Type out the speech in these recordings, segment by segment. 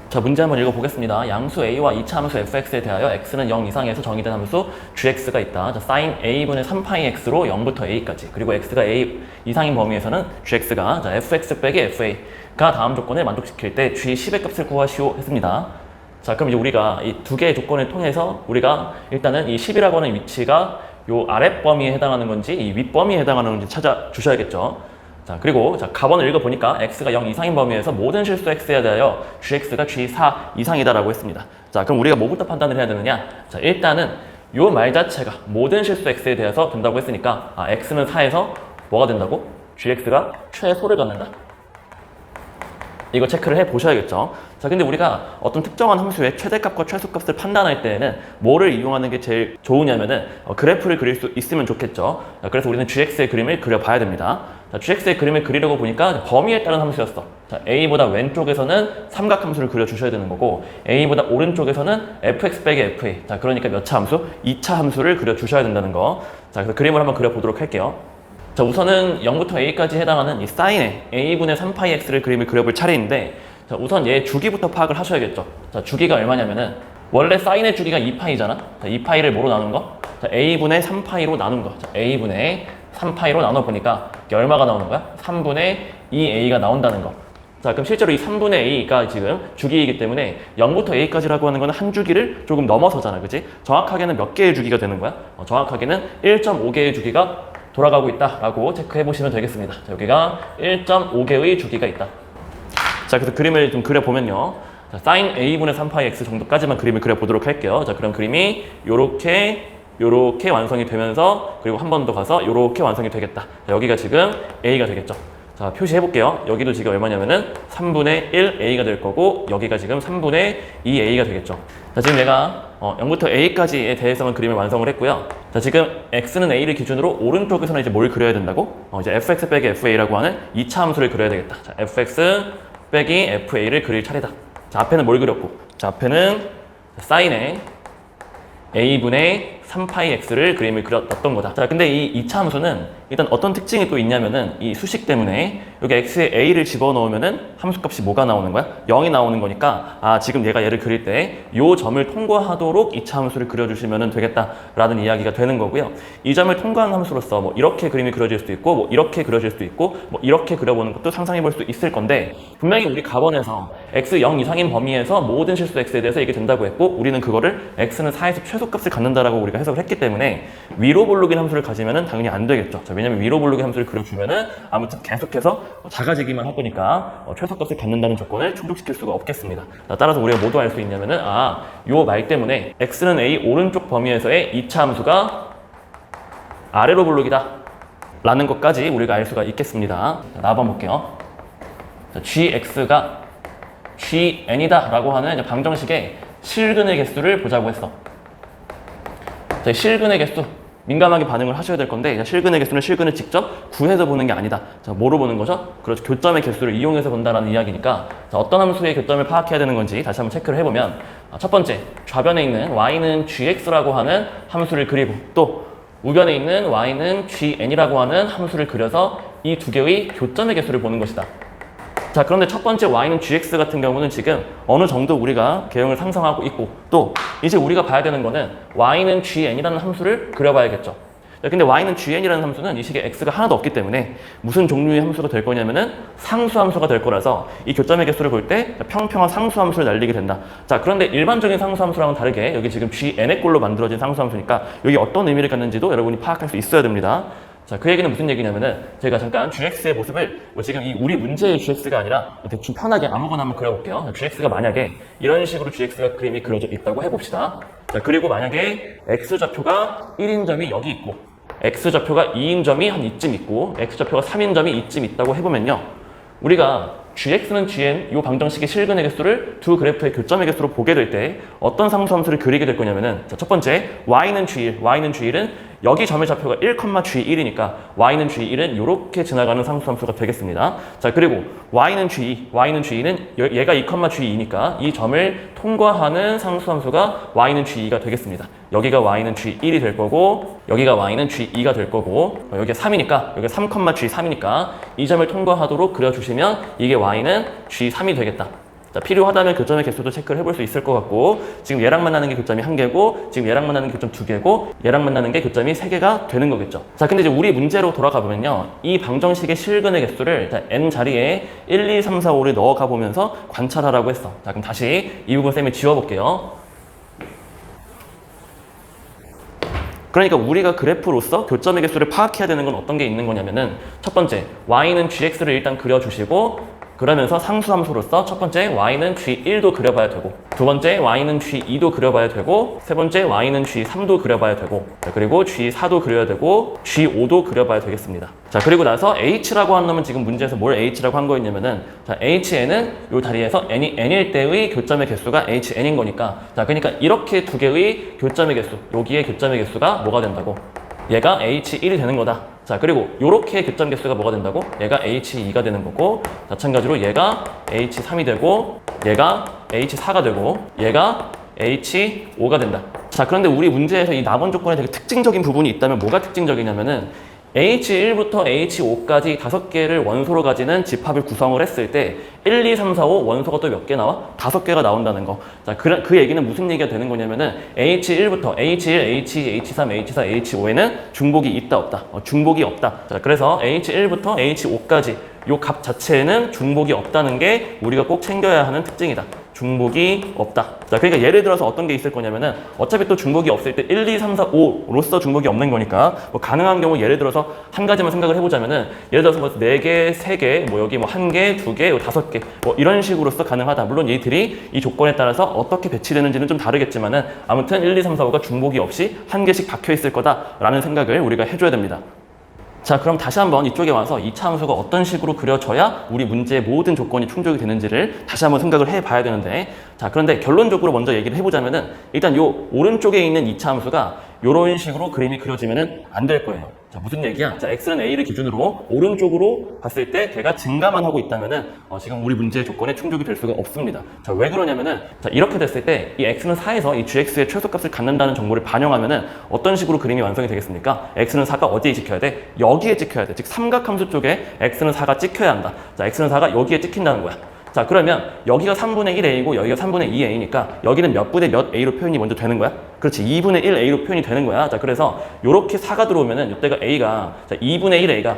자, 문제 한번 읽어보겠습니다. 양수 a와 이차함수 fx에 대하여 x는 0 이상에서 정의된 함수 gx가 있다. 자, sin a분의 3πx로 0부터 a까지, 그리고 x가 a 이상인 범위에서는 gx가 자, fx 빼기 fa가 다음 조건을 만족시킬 때 g10의 값을 구하시오 했습니다. 자, 그럼 이제 우리가 이 두 개의 조건을 통해서 우리가 일단은 이 10이라고 하는 위치가 요 아랫 범위에 해당하는 건지 이 윗 범위에 해당하는 건지 찾아주셔야겠죠. 자, 그리고 자, 가번을 읽어보니까 x가 0 이상인 범위에서 모든 실수 x에 대하여 gx가 g4 이상이다라고 했습니다. 자, 그럼 우리가 뭐부터 판단을 해야 되느냐? 자, 일단은 요 말 자체가 모든 실수 x에 대해서 된다고 했으니까 x는 4에서 뭐가 된다고? gx가 최소를 갖는다. 이거 체크를 해 보셔야겠죠. 자, 근데 우리가 어떤 특정한 함수의 최대값과 최소값을 판단할 때에는 뭐를 이용하는 게 제일 좋으냐면은 그래프를 그릴 수 있으면 좋겠죠. 자, 그래서 우리는 gx의 그림을 그려봐야 됩니다. 자, gx의 그림을 그리려고 보니까 범위에 따른 함수였어. 자, a보다 왼쪽에서는 삼각함수를 그려주셔야 되는 거고 a보다 오른쪽에서는 fx 빼기 fa. 자, 그러니까 몇 차 함수? 2차 함수를 그려주셔야 된다는 거. 자, 그래서 그림을 한번 그려보도록 할게요. 자, 우선은 0부터 a까지 해당하는 이 사인의 a분의 3πx를 그림을 그려볼 차례인데, 자, 우선 얘 주기부터 파악을 하셔야겠죠. 자, 주기가 얼마냐면은 원래 사인의 주기가 2파이잖아. 자, 2파이를 뭐로 나눈 거? 자, a분의 3파이로 나눈 거. 자, a분의 3파이로 나눠보니까 이게 얼마가 나오는 거야? 3분의 2a가 나온다는 거. 자, 그럼 실제로 이 3분의 a가 지금 주기이기 때문에 0부터 a까지라고 하는 거는 한 주기를 조금 넘어서잖아, 그치? 정확하게는 몇 개의 주기가 되는 거야? 정확하게는 1.5개의 주기가 돌아가고 있다라고 체크해 보시면 되겠습니다. 자, 여기가 1.5개의 주기가 있다. 자, 그래서 그림을 좀 그려보면요. 자, sin a분의 3πx 정도까지만 그림을 그려보도록 할게요. 자, 그럼 그림이 요렇게 완성이 되면서 그리고 한 번 더 가서 요렇게 완성이 되겠다. 자, 여기가 지금 a가 되겠죠. 자, 표시해 볼게요. 여기도 지금 얼마냐면은 3분의 1a가 될 거고 여기가 지금 3분의 2a가 되겠죠. 자, 지금 내가 0부터 a까지에 대해서만 그림을 완성을 했고요. 자, 지금 x는 a를 기준으로 오른쪽에서는 이제 뭘 그려야 된다고? 이제 fx 빼기 fa라고 하는 2차 함수를 그려야 되겠다. 자, fx 빼기 fa를 그릴 차례다. 자, 앞에는 뭘 그렸고? 자, 앞에는 sin의 a분의 3πx를 그림을 그렸던 거다. 자, 근데 이 2차 함수는 일단 어떤 특징이 또 있냐면은 이 수식 때문에 여기 x에 a를 집어넣으면은 함수값이 뭐가 나오는 거야? 0이 나오는 거니까 지금 얘가 얘를 그릴 때 이 점을 통과하도록 2차 함수를 그려주시면 되겠다라는 이야기가 되는 거고요. 이 점을 통과하는 함수로서 뭐 이렇게 그림이 그려질 수도 있고 뭐 이렇게 그려질 수도 있고 뭐 이렇게 그려보는 것도 상상해 볼 수 있을 건데 분명히 우리 가번에서 x 0 이상인 범위에서 모든 실수 x에 대해서 이게 된다고 했고 우리는 그거를 x는 4에서 최소값을 갖는다라고 우리가 해석을 했기 때문에 위로 볼록인 함수를 가지면은 당연히 안 되겠죠. 자, 왜냐면 위로 볼록인 함수를 그려주면은 아무튼 계속해서 작아지기만 할 거니까 최소값을 갖는다는 조건을 충족시킬 수가 없겠습니다. 자, 따라서 우리가 뭐도 알 수 있냐면은 요 말 때문에 x는 a 오른쪽 범위에서의 2차 함수가 아래로 볼록이다 라는 것까지 우리가 알 수가 있겠습니다. 자, 나와봐 볼게요. 자, gx가 gn이다 라고 하는 방정식의 실근의 개수를 보자고 했어. 자, 실근의 개수 민감하게 반응을 하셔야 될 건데 실근의 개수는 실근을 직접 구해서 보는 게 아니다. 자, 뭐로 보는 거죠? 그렇죠. 교점의 개수를 이용해서 본다라는 이야기니까 자, 어떤 함수의 교점을 파악해야 되는 건지 다시 한번 체크를 해보면 첫 번째, 좌변에 있는 y는 gx라고 하는 함수를 그리고 또 우변에 있는 y는 gn이라고 하는 함수를 그려서 이 두 개의 교점의 개수를 보는 것이다. 자, 그런데 첫 번째 y는 gx 같은 경우는 지금 어느 정도 우리가 개형을 상상하고 있고 또 이제 우리가 봐야 되는 거는 y는 gn이라는 함수를 그려봐야겠죠. 자, 근데 y는 gn이라는 함수는 이 식에 x가 하나도 없기 때문에 무슨 종류의 함수가 될 거냐면은 상수 함수가 될 거라서 이 교점의 개수를 볼 때 평평한 상수 함수를 날리게 된다. 자, 그런데 일반적인 상수 함수랑은 다르게 여기 지금 gn의 꼴로 만들어진 상수 함수니까 여기 어떤 의미를 갖는지도 여러분이 파악할 수 있어야 됩니다. 자, 그 얘기는 무슨 얘기냐면은 제가 잠깐 gx의 모습을 지금 이 우리 문제의 gx가 아니라 대충 편하게 아무거나 한번 그려볼게요. gx가 만약에 이런 식으로 gx가 그림이 그려져 있다고 해봅시다. 자, 그리고 만약에 x좌표가 1인 점이 여기 있고 x좌표가 2인 점이 한 이쯤 있고 x좌표가 3인 점이 이쯤 있다고 해보면요. 우리가 gx는 gn 이 방정식의 실근의 개수를 두 그래프의 교점의 개수로 보게 될 때 어떤 상수함수를 그리게 될 거냐면은 자, 첫 번째 y는 g1은 여기 점의 좌표가 1,g1이니까 y는 g1은 이렇게 지나가는 상수함수가 되겠습니다. 자, 그리고 y는 g2는 얘가 2,g2니까 이 점을 통과하는 상수함수가 y는 g2가 되겠습니다. 여기가 y는 g1이 될 거고 여기가 y는 g2가 될 거고 여기가 3이니까 여기가 3,g3이니까 이 점을 통과하도록 그려주시면 이게 y는 g3이 되겠다. 자, 필요하다면 교점의 개수도 체크를 해볼 수 있을 것 같고, 지금 얘랑 만나는 게 교점이 1개고, 지금 얘랑 만나는 게 교점 2개고, 얘랑 만나는 게 교점이 3개가 되는 거겠죠. 자, 근데 이제 우리 문제로 돌아가 보면요, 이 방정식의 실근의 개수를 자, n 자리에 1, 2, 3, 4, 5를 넣어가 보면서 관찰하라고 했어. 자, 그럼 다시 이 부분 쌤이 지워볼게요. 그러니까 우리가 그래프로서 교점의 개수를 파악해야 되는 건 어떤 게 있는 거냐면은, 첫 번째, y는 gx를 일단 그려주시고, 그러면서 상수함수로서 첫 번째 y는 g1도 그려봐야 되고, 두 번째 y는 g2도 그려봐야 되고, 세 번째 y는 g3도 그려봐야 되고, 그리고 g4도 그려야 되고, g5도 그려봐야 되겠습니다. 자, 그리고 나서 h라고 한 놈은 지금 문제에서 뭘 h라고 한 거였냐면은, 자,hn은 이 자리에서 n이 n일 때의 교점의 개수가 hn인 거니까, 자, 그러니까 이렇게 두 개의 교점의 개수, 여기에 교점의 개수가 뭐가 된다고? 얘가 h1이 되는 거다. 자, 그리고 요렇게 교점 개수가 뭐가 된다고? 얘가 h2가 되는 거고, 마찬가지로 얘가 h3이 되고, 얘가 h4가 되고, 얘가 h5가 된다. 자, 그런데 우리 문제에서 이 남은 조건에 되게 특징적인 부분이 있다면 뭐가 특징적이냐면은, H1부터 H5까지 5개를 원소로 가지는 집합을 구성을 했을 때 1, 2, 3, 4, 5 원소가 또 몇 개 나와? 5개가 나온다는 거. 자, 그 얘기는 무슨 얘기가 되는 거냐면은 H1부터 H1, H2, H3, H4, H5에는 중복이 있다 없다? 중복이 없다. 자, 그래서 H1부터 H5까지 요 값 자체에는 중복이 없다는 게 우리가 꼭 챙겨야 하는 특징이다. 중복이 없다. 자, 그러니까 예를 들어서 어떤 게 있을 거냐면은 어차피 또 중복이 없을 때 1, 2, 3, 4, 5로서 중복이 없는 거니까 뭐 가능한 경우 예를 들어서 한 가지만 생각을 해보자면은 예를 들어서 뭐 4개, 3개, 뭐 여기 뭐 1개, 2개, 5개 뭐 이런 식으로서 가능하다. 물론 얘들이 이 조건에 따라서 어떻게 배치되는지는 좀 다르겠지만은 아무튼 1, 2, 3, 4, 5가 중복이 없이 1개씩 박혀 있을 거다라는 생각을 우리가 해줘야 됩니다. 자, 그럼 다시 한번 이쪽에 와서 이 함수가 어떤 식으로 그려져야 우리 문제의 모든 조건이 충족이 되는지를 다시 한번 생각을 해봐야 되는데, 자, 그런데 결론적으로 먼저 얘기를 해보자면은 일단 요 오른쪽에 있는 이 함수가 이런 식으로 그림이 그려지면은 안 될 거예요. 자, 무슨 얘기야? 자, x는 a를 기준으로 오른쪽으로 봤을 때 걔가 증가만 하고 있다면은 지금 우리 문제의 조건에 충족이 될 수가 없습니다. 자, 왜 그러냐면은 자, 이렇게 됐을 때 이 x는 4에서 이 gx의 최소값을 갖는다는 정보를 반영하면은 어떤 식으로 그림이 완성이 되겠습니까? x는 4가 어디에 찍혀야 돼? 여기에 찍혀야 돼. 즉 삼각함수 쪽에 x는 4가 찍혀야 한다. 자, x는 4가 여기에 찍힌다는 거야. 자, 그러면 여기가 3분의 1a고 여기가 3분의 2a니까 여기는 몇 분의 몇 a로 표현이 먼저 되는 거야? 그렇지, 2분의 1a로 표현이 되는 거야. 자, 그래서 요렇게 4가 들어오면은 이때가 a가 자, 2분의 1a가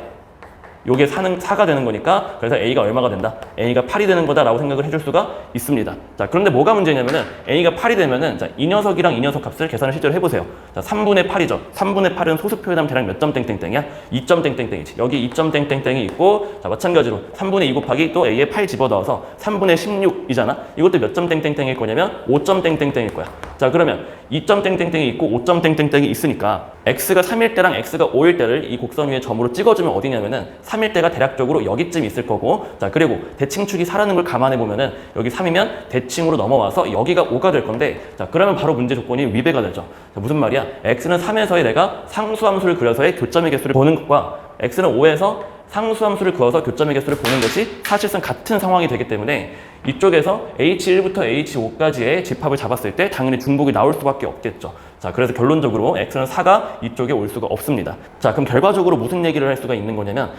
요게 4가 되는 거니까 그래서 a가 얼마가 된다? a가 8이 되는 거다라고 생각을 해줄 수가 있습니다. 자, 그런데 뭐가 문제냐면은 a가 8이 되면은 자, 이 녀석이랑 이 녀석 값을 계산을 실제로 해보세요. 자, 3분의 8이죠. 3분의 8은 소수 표현하면 대략 몇 점 땡땡땡이야? 2점 땡땡땡이지. 여기 2점 땡땡땡이 있고, 자, 마찬가지로 3분의 2 곱하기 또 a에 8 집어넣어서 3분의 16이잖아. 이것도 몇 점 땡땡땡일 거냐면 5점 땡땡땡일 거야. 자, 그러면 2점 땡땡땡이 있고 5점 땡땡땡이 있으니까 x가 3일 때랑 x가 5일 때를 이 곡선 위에 점으로 찍어주면 어디냐면은 3일 때가 대략적으로 여기쯤 있을 거고, 자, 그리고 대칭축이 4라는 걸 감안해 보면은 여기 3이면 대칭으로 넘어와서 여기가 5가 될 건데, 자, 그러면 바로 문제 조건이 위배가 되죠. 자, 무슨 말이야? x는 3에서의 내가 상수함수를 그려서의 교점의 개수를 보는 것과 x는 5에서 상수함수를 그어서 교점의 개수를 보는 것이 사실상 같은 상황이 되기 때문에 이쪽에서 H1부터 H5까지의 집합을 잡았을 때 당연히 중복이 나올 수밖에 없겠죠. 자, 그래서 결론적으로 x는 4가 이쪽에 올 수가 없습니다. 자, 그럼 결과적으로 무슨 얘기를 할 수가 있는 거냐면,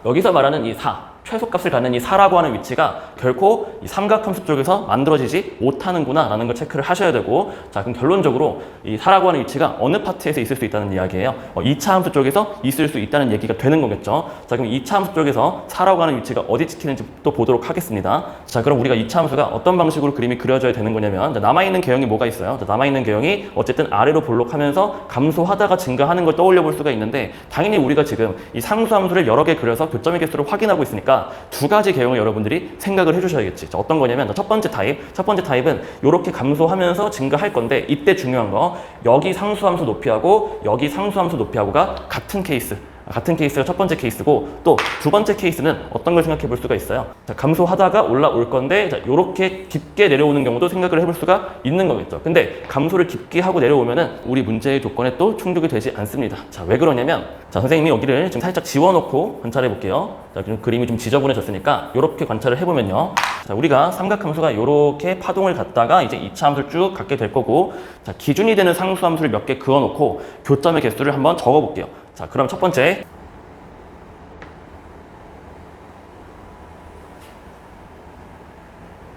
여기서 말하는 이 4, 최소값을 갖는 이 4라고 하는 위치가 결코 이 삼각함수 쪽에서 만들어지지 못하는구나 라는 걸 체크를 하셔야 되고, 자, 그럼 결론적으로 이 4라고 하는 위치가 어느 파트에서 있을 수 있다는 이야기예요. 2차 함수 쪽에서 있을 수 있다는 얘기가 되는 거겠죠. 자, 그럼 2차 함수 쪽에서 4라고 하는 위치가 어디 찍히는지 또 보도록 하겠습니다. 자, 그럼 우리가 2차 함수가 어떤 방식으로 그림이 그려져야 되는 거냐면, 남아있는 개형이 뭐가 있어요? 남아있는 개형이 어쨌든 아래로 볼록하면서 감소하다가 증가하는 걸 떠올려 볼 수가 있는데, 당연히 우리가 지금 이 상수함수를 여러 개 그려서 교점의 개수를 확인하고 있으니까 두 가지 개형을 여러분들이 생각을 해주셔야겠지. 자, 어떤 거냐면 첫 번째 타입은 이렇게 감소하면서 증가할 건데, 이때 중요한 거 여기 상수함수 높이하고 여기 상수함수 높이하고가 같은 케이스가 첫 번째 케이스고, 또 두 번째 케이스는 어떤 걸 생각해 볼 수가 있어요. 자, 감소하다가 올라올 건데, 자, 이렇게 깊게 내려오는 경우도 생각을 해볼 수가 있는 거겠죠. 근데 감소를 깊게 하고 내려오면은 우리 문제의 조건에 또 충족이 되지 않습니다. 자, 왜 그러냐면, 자, 선생님이 여기를 지금 살짝 지워놓고 관찰해 볼게요. 자, 지금 그림이 좀 지저분해졌으니까 이렇게 관찰을 해보면요. 자, 우리가 삼각함수가 이렇게 파동을 갖다가 이제 2차 함수를 쭉 갖게 될 거고, 자, 기준이 되는 상수함수를 몇 개 그어놓고 교점의 개수를 한번 적어볼게요. 자, 그럼 첫 번째,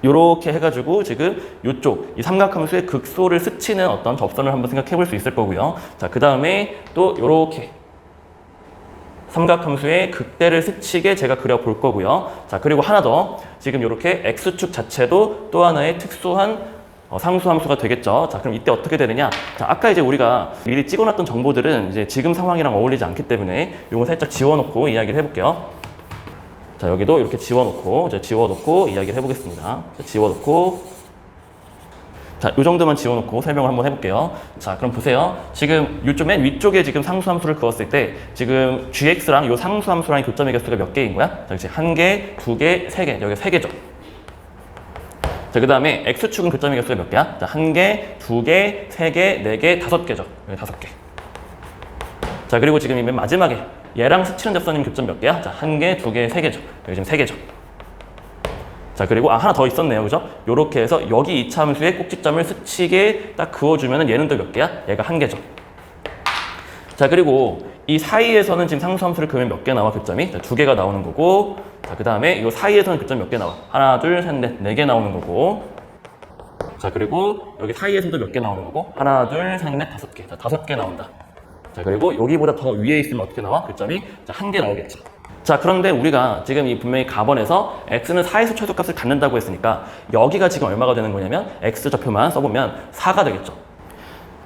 요렇게 해가지고 지금 요쪽 이 삼각함수의 극소를 스치는 어떤 접선을 한번 생각해 볼 수 있을 거고요. 자, 그 다음에 또 요렇게 삼각함수의 극대를 스치게 제가 그려볼 거고요. 자, 그리고 하나 더. 지금 이렇게 x축 자체도 또 하나의 특수한 상수함수가 되겠죠. 자, 그럼 이때 어떻게 되느냐? 자, 아까 이제 우리가 미리 찍어놨던 정보들은 이제 지금 상황이랑 어울리지 않기 때문에 이거 살짝 지워놓고 이야기를 해볼게요. 자, 여기도 이렇게 지워놓고 이야기를 해보겠습니다. 자, 지워놓고. 자, 이 정도만 지워놓고 설명을 한번 해볼게요. 자, 그럼 보세요. 지금 이쪽 맨 위쪽에 지금 상수함수를 그었을 때 지금 gx랑 이 상수함수랑 교점의 개수가 몇 개인 거야? 자, 그렇지. 1개, 2개, 3개. 여기가 3개죠. 자, 그 다음에 x축은 교점의 개수가 몇 개야? 자, 1개, 2개, 3개, 4개, 5개죠. 여기 5개. 자, 그리고 지금 이 맨 마지막에 얘랑 스치는 접선인 교점 몇 개야? 자, 1개, 2개, 3개죠. 여기 지금 3개죠. 자, 그리고 하나 더 있었네요. 그죠? 요렇게 해서 여기 이차함수의 꼭지점을 스치게 딱 그어주면은 얘는 또 몇 개야? 얘가 1개죠. 자, 그리고 이 사이에서는 지금 상수함수를 그으면 몇 개 나와? 교점이? 자, 2개가 나오는 거고. 자, 그 다음에 이 사이에서는 교점 몇 개 나와? 하나, 둘, 셋, 넷, 4개 나오는 거고. 자, 그리고 여기 사이에서도 몇 개 나오는 거고. 하나, 둘, 셋, 넷, 5개. 자, 5개 나온다. 자, 그리고 여기보다 더 위에 있으면 어떻게 나와? 교점이? 자, 1개 나오겠죠. 자, 그런데 우리가 지금 이 분명히 가번에서 x는 4에서 최소값을 갖는다고 했으니까 여기가 지금 얼마가 되는 거냐면 x좌표만 써보면 4가 되겠죠.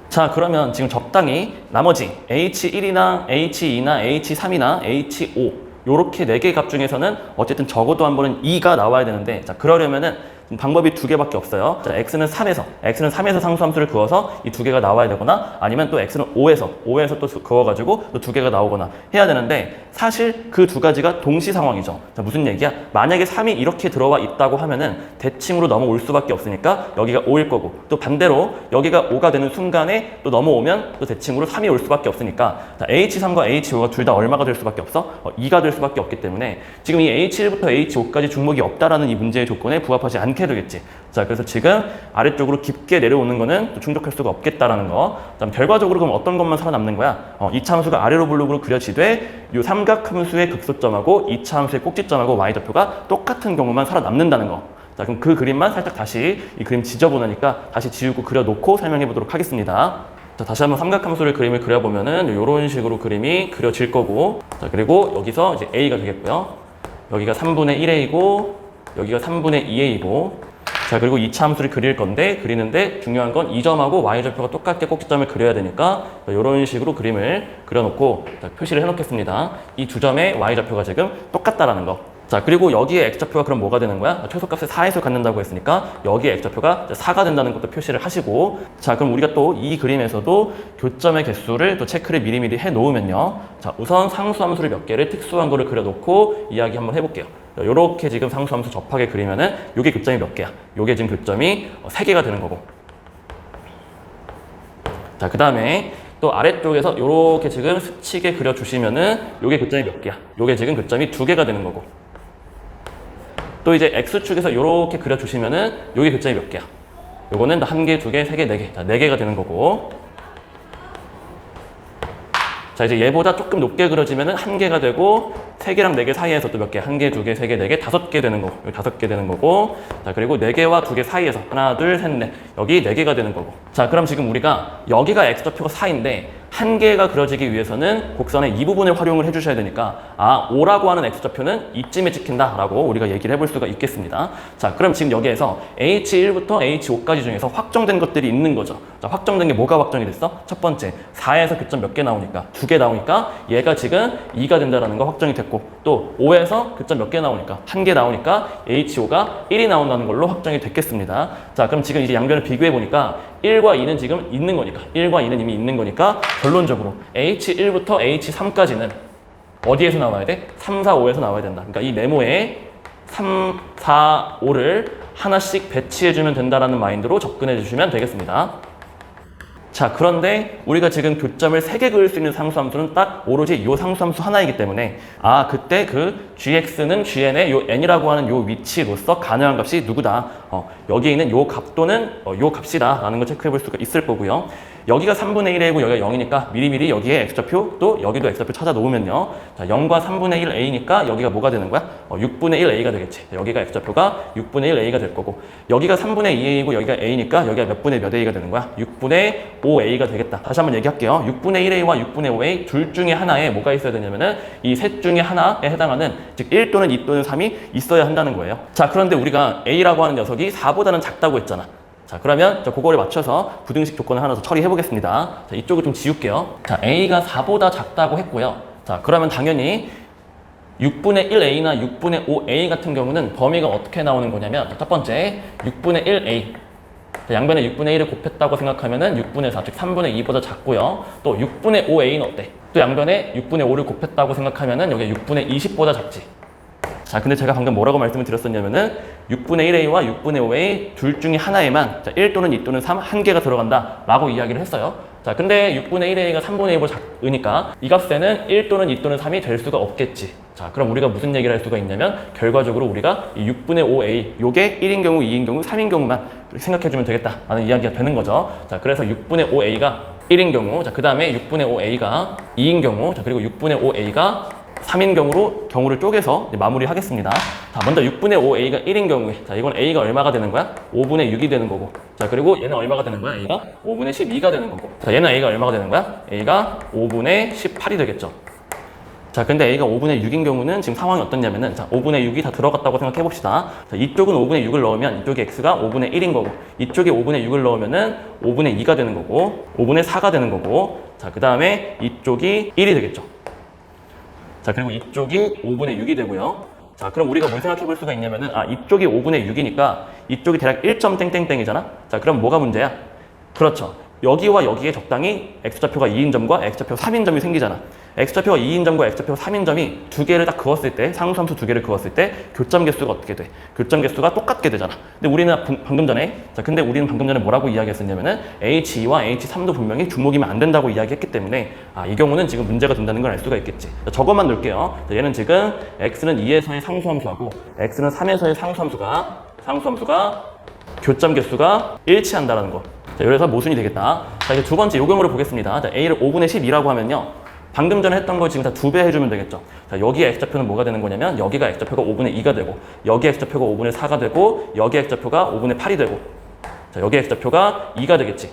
자, 그러면 지금 적당히 나머지 h1이나 h2나 h3이나 h5 요렇게 4개의 값 중에서는 어쨌든 적어도 한 번은 2가 나와야 되는데, 자, 그러려면은 방법이 2개밖에 없어요. 자, x는 3에서 상수함수를 그어서 이 2개가 나와야 되거나 아니면 또 x는 5에서 또 그어가지고 또 2개가 나오거나 해야 되는데, 사실 그 두 가지가 동시 상황이죠. 자, 무슨 얘기야? 만약에 3이 이렇게 들어와 있다고 하면은 대칭으로 넘어올 수밖에 없으니까 여기가 5일 거고, 또 반대로 여기가 5가 되는 순간에 또 넘어오면 또 대칭으로 3이 올 수밖에 없으니까, 자, h3과 h5가 둘 다 얼마가 될 수밖에 없어? 2가 될 수밖에 없기 때문에 지금 이 h1부터 h5까지 중목이 없다라는 이 문제의 조건에 부합하지 않게 되겠지. 자, 그래서 지금 아래쪽으로 깊게 내려오는 거는 또 충족할 수가 없겠다라는 거. 그다음 결과적으로 그럼 어떤 것만 살아남는 거야? 이차 함수가 아래로 블록으로 그려지되 이 삼각함수의 극소점하고 이차 함수의 꼭지점하고 y좌표가 똑같은 경우만 살아남는다는 거. 자, 그럼 그 그림만 살짝 다시 이 그림 지져보니까 다시 지우고 그려놓고 설명해 보도록 하겠습니다. 자, 다시 한번 삼각함수를 그림을 그려보면은 이런 식으로 그림이 그려질 거고, 자, 그리고 여기서 이제 a가 되겠고요. 여기가 3분의 1a이고 여기가 3분의 2a이고, 자, 그리고 이차 함수를 그리는데 중요한 건 이 점하고 y좌표가 똑같게 꼭지점을 그려야 되니까 이런 식으로 그림을 그려놓고, 자, 표시를 해놓겠습니다. 이 두 점의 y좌표가 지금 똑같다라는 거. 자, 그리고 여기에 x좌표가 그럼 뭐가 되는 거야? 최소값을 4에서 갖는다고 했으니까 여기에 x좌표가 4가 된다는 것도 표시를 하시고, 자, 그럼 우리가 또 이 그림에서도 교점의 개수를 또 체크를 미리미리 해 놓으면요. 자, 우선 상수함수를 몇 개를 특수한 거를 그려놓고 이야기 한번 해볼게요. 요렇게 지금 상수함수 접하게 그리면은 요게 교점이 몇 개야? 요게 지금 교점이 3개가 되는 거고. 자, 그 다음에 또 아래쪽에서 요렇게 지금 스치게 그려주시면은 요게 교점이 몇 개야? 요게 지금 교점이 2개가 되는 거고. 또 이제 x축에서 요렇게 그려주시면은 요게 교점이 몇 개야? 요거는 1개, 2개, 3개, 4개. 자, 4개가 되는 거고. 자, 이제 얘보다 조금 높게 그려지면은 1개가 되고, 3개랑 4개 사이에서 또 몇 개? 1개, 2개, 3개, 4개, 5개 되는 거고. 여기 5개 되는 거고. 자, 그리고 4개와 2개 사이에서 하나, 둘, 셋, 넷. 여기 4개가 되는 거고. 자, 그럼 지금 우리가 여기가 x좌표가 4인데 1개가 그려지기 위해서는 곡선의 이 부분을 활용을 해주셔야 되니까, 5라고 하는 x좌표는 이쯤에 찍힌다라고 우리가 얘기를 해볼 수가 있겠습니다. 자, 그럼 지금 여기에서 h1부터 h5까지 중에서 확정된 것들이 있는 거죠. 자, 확정된 게 뭐가 확정이 됐어? 첫 번째, 4에서 교점 몇 개 나오니까? 2개 나오니까 얘가 지금 2가 된다라는 거 확정이 됐고, 또 5에서 교점 몇 개 나오니까? 1개 나오니까 h5가 1이 나온다는 걸로 확정이 됐겠습니다. 자, 그럼 지금 이제 양변을 비교해 보니까 1과 2는 지금 있는 거니까, 1과 2는 이미 있는 거니까 결론적으로 h1부터 h3까지는 어디에서 나와야 돼? 3, 4, 5에서 나와야 된다. 그러니까 이 네모에 3, 4, 5를 하나씩 배치해주면 된다라는 마인드로 접근해 주시면 되겠습니다. 자, 그런데 우리가 지금 교점을 3개 그을 수 있는 상수함수는 딱 오로지 이 상수함수 하나이기 때문에, 그때 그 gx는 gn의 요 n이라고 하는 요 위치로서 가능한 값이 누구다? 여기에 있는 요 값 또는 요 값이다 라는 걸 체크해 볼 수가 있을 거고요. 여기가 3분의 1a고 여기가 0이니까 미리미리 여기에 x좌표 또 여기도 x좌표 찾아 놓으면요. 자, 0과 3분의 1a니까 여기가 뭐가 되는 거야? 6분의 1a가 되겠지. 여기가 x좌표가 6분의 1a가 될 거고 여기가 3분의 2a고 여기가 a니까 여기가 몇 분의 몇 a가 되는 거야? 6분의 5a가 되겠다. 다시 한번 얘기할게요. 6분의 1a와 6분의 5a 둘 중에 하나에 뭐가 있어야 되냐면은 이 셋 중에 하나에 해당하는 즉 1 또는 2 또는 3이 있어야 한다는 거예요. 자, 그런데 우리가 a라고 하는 녀석이 4보다는 작다고 했잖아. 자, 그러면 그거를 맞춰서 부등식 조건을 하나 더 처리해 보겠습니다. 자, 이쪽을 좀 지울게요. 자, a가 4보다 작다고 했고요. 자, 그러면 당연히 6분의 1a나 6분의 5a 같은 경우는 범위가 어떻게 나오는 거냐면 첫 번째 6분의 1a 양변에 6분의 1을 곱했다고 생각하면은 6분의 4, 즉 3분의 2보다 작고요. 또 6분의 5a는 어때? 또 양변에 6분의 5를 곱했다고 생각하면은 여기 6분의 20보다 작지. 자, 근데 제가 방금 뭐라고 말씀을 드렸었냐면은 6분의 1a와 6분의 5a 둘 중에 하나에만 1 또는 2 또는 3 한 개가 들어간다 라고 이야기를 했어요. 자, 근데 6분의 1a가 3분의 2보다 작으니까 이 값에는 1 또는 2 또는 3이 될 수가 없겠지. 자, 그럼 우리가 무슨 얘기를 할 수가 있냐면 결과적으로 우리가 이 6분의 5a 요게 1인 경우, 2인 경우, 3인 경우만 생각해주면 되겠다 라는 이야기가 되는 거죠. 자, 그래서 6분의 5a가 1인 경우, 자, 그 다음에 6분의 5a가 2인 경우, 자, 그리고 6분의 5a가 3인 경우를 쪼개서 마무리 하겠습니다. 자, 먼저 6분의 5a가 1인 경우에, 자, 이건 a가 얼마가 되는 거야? 5분의 6이 되는 거고. 자, 그리고 얘는 얼마가 되는 거야? a가 5분의 12가 되는 거고. 자, 얘는 a가 얼마가 되는 거야? a가 5분의 18이 되겠죠. 자, 근데 a가 5분의 6인 경우는 지금 상황이 어떻냐면은, 자, 5분의 6이 다 들어갔다고 생각해 봅시다. 자, 이쪽은 5분의 6을 넣으면 이쪽에 x가 5분의 1인 거고, 이쪽에 5분의 6을 넣으면은 5분의 2가 되는 거고, 5분의 4가 되는 거고, 자, 그 다음에 이쪽이 1이 되겠죠. 자, 그리고 이쪽이 5분의 6이 되고요. 자, 그럼 우리가 뭘 생각해 볼 수가 있냐면은, 이쪽이 5분의 6이니까 이쪽이 대략 1점 땡땡땡이잖아? 자, 그럼 뭐가 문제야? 그렇죠. 여기와 여기에 적당히 x좌표가 2인 점과 x좌표 3인 점이 생기잖아. x좌표가 2인 점과 x좌표 3인 점이 두 개를 딱 그었을 때, 상수함수 두 개를 그었을 때 교점 개수가 어떻게 돼? 교점 개수가 똑같게 되잖아. 근데 우리는 방금 전에 뭐라고 이야기했었냐면은 h2와 h3도 분명히 중목이면 안 된다고 이야기했기 때문에 이 경우는 지금 문제가 된다는 걸 알 수가 있겠지. 자, 저것만 놓을게요. 자, 얘는 지금 x는 2에서의 상수함수하고 x는 3에서의 상수함수가 교점 개수가 일치한다라는 거. 자, 그래서 모순이 되겠다. 자, 이제 두 번째 요금으로 보겠습니다. 자, a를 5분의 12라고 하면요. 방금 전에 했던 걸 지금 다 2배 해주면 되겠죠. 자, 여기에 x좌표는 뭐가 되는 거냐면 여기가 x좌표가 5분의 2가 되고 여기 x좌표가 5분의 4가 되고 여기 x좌표가 5분의 8이 되고 자, 여기 x좌표가 2가 되겠지.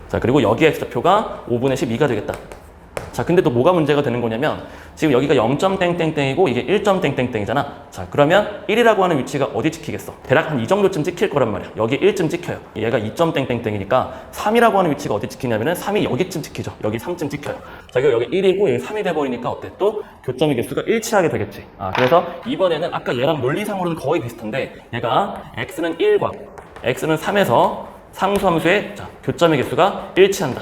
자, 그리고 여기 x좌표가 5분의 12가 되겠다. 자, 근데 또 뭐가 문제가 되는 거냐면 지금 여기가 0.땡땡땡이고 이게 1.땡땡땡이잖아. 자, 그러면 1이라고 하는 위치가 어디 찍히겠어? 대략 한 이 정도쯤 찍힐 거란 말이야. 여기 1쯤 찍혀요. 얘가 2.땡땡땡이니까 3이라고 하는 위치가 어디 찍히냐면은 3이 여기쯤 찍히죠. 여기 3쯤 찍혀요. 자, 여기 1이고 여기 3이 돼버리니까 어때? 또 교점의 개수가 일치하게 되겠지. 그래서 이번에는 아까 얘랑 논리상으로는 거의 비슷한데 얘가 x는 1과 x는 3에서 상수함수의 교점의 개수가 일치한다.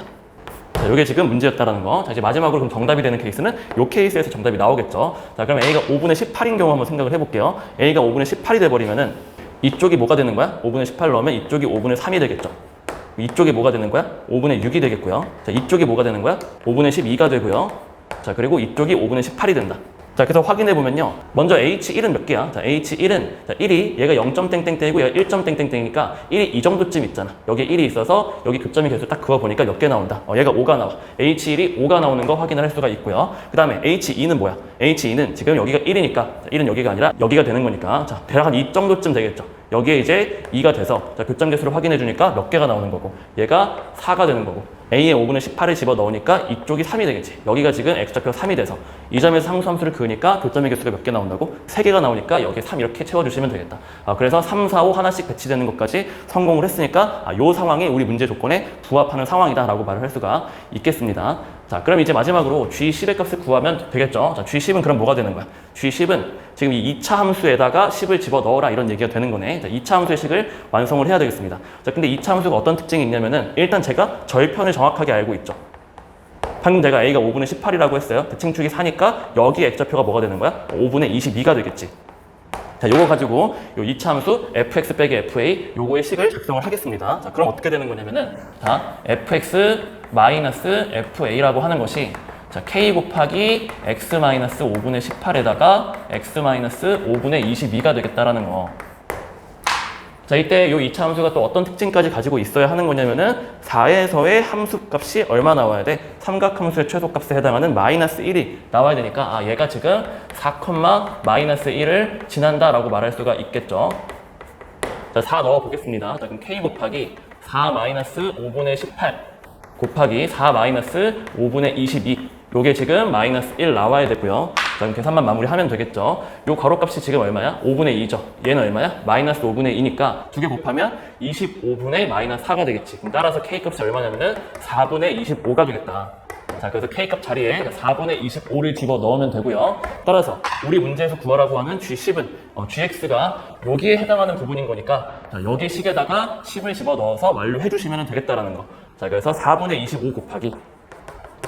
자, 이게 지금 문제였다라는 거. 자, 이제 마지막으로 그럼 정답이 되는 케이스는 이 케이스에서 정답이 나오겠죠. 자, 그럼 a가 5분의 18인 경우 한번 생각을 해볼게요. a가 5분의 18이 돼버리면은 이쪽이 뭐가 되는 거야? 5분의 18 넣으면 이쪽이 5분의 3이 되겠죠. 이쪽이 뭐가 되는 거야? 5분의 6이 되겠고요. 자, 이쪽이 뭐가 되는 거야? 5분의 12가 되고요. 자, 그리고 이쪽이 5분의 18이 된다. 자, 그래서 확인해 보면요. 먼저 H1은 몇 개야? 자, H1은 1이 얘가 0.땡땡땡이고 얘가 1.땡땡땡이니까 1이 이 정도쯤 있잖아. 여기에 1이 있어서 여기 교점의 개수 딱 그어 보니까 몇 개 나온다. 얘가 5가 나와. H1이 5가 나오는 거 확인을 할 수가 있고요. 그 다음에 H2는 뭐야? H2는 지금 여기가 1이니까 1은 여기가 아니라 여기가 되는 거니까 자, 대략 한 이 정도쯤 되겠죠. 여기에 이제 2가 돼서 자, 교점 개수를 확인해 주니까 몇 개가 나오는 거고 얘가 4가 되는 거고 a에 5분의 18을 집어 넣으니까 이쪽이 3이 되겠지. 여기가 지금 x좌표가 3이 돼서 이 점에서 상수함수를 그으니까 교점의 개수가 몇 개 나온다고? 3개가 나오니까 여기에 3 이렇게 채워주시면 되겠다. 그래서 3, 4, 5 하나씩 배치되는 것까지 성공을 했으니까 이 상황이 우리 문제 조건에 부합하는 상황이다 라고 말을 할 수가 있겠습니다. 자, 그럼 이제 마지막으로 G10의 값을 구하면 되겠죠. 자, G10은 그럼 뭐가 되는 거야? G10은 지금 이 2차 함수에다가 10을 집어 넣어라 이런 얘기가 되는 거네. 자, 2차 함수의 식을 완성을 해야 되겠습니다. 자, 근데 2차 함수가 어떤 특징이 있냐면은 일단 제가 절편을 정확하게 알고 있죠. 방금 제가 a가 5분의 18이라고 했어요. 대칭축이 4니까 여기 x좌표가 뭐가 되는 거야? 5분의 22가 되겠지. 자, 요거 가지고 요 2차 함수 fx 빼기 fa 요거의 식을 작성을 하겠습니다. 자, 그럼 어떻게 되는 거냐면은 자, fx 마이너스 fa라고 하는 것이 자, k 곱하기 x 마이너스 5분의 18에다가 x 마이너스 5분의 22가 되겠다라는 거. 자, 이때 이 2차 함수가 또 어떤 특징까지 가지고 있어야 하는 거냐면은 4에서의 함수값이 얼마 나와야 돼? 삼각함수의 최소값에 해당하는 마이너스 1이 나와야 되니까 얘가 지금 4, 마이너스 1을 지난다라고 말할 수가 있겠죠. 자, 4 넣어 보겠습니다. 자, 그럼 k 곱하기 4 마이너스 5분의 18 곱하기 4 마이너스 5분의 22 요게 지금 마이너스 1 나와야 되고요. 자, 그럼 계산만 마무리하면 되겠죠. 요 괄호값이 지금 얼마야? 5분의 2죠. 얘는 얼마야? 마이너스 5분의 2니까 두 개 곱하면 25분의 마이너스 4가 되겠지. 그럼 따라서 K값이 얼마냐면은 4분의 25가 되겠다. 자, 그래서 K값 자리에 4분의 25를 집어 넣으면 되고요. 따라서 우리 문제에서 구하라고 하는 G10은 GX가 여기에 해당하는 부분인 거니까 자, 여기 식에다가 10을 집어 넣어서 완료해 주시면 되겠다라는 거. 자, 그래서 4분의 25 곱하기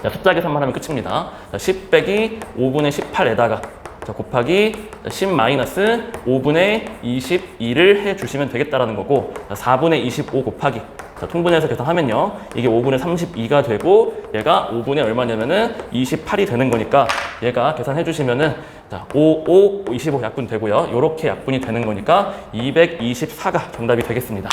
자, 숫자 계산만 하면 끝입니다. 자, 10 빼기 5분의 18에다가 자, 곱하기 10 마이너스 5분의 22를 해주시면 되겠다라는 거고 자, 4분의 25 곱하기 자, 통분해서 계산하면요. 이게 5분의 32가 되고 얘가 5분의 얼마냐면은 28이 되는 거니까 얘가 계산해 주시면은 자, 5, 25 약분 되고요. 요렇게 약분이 되는 거니까 224가 정답이 되겠습니다.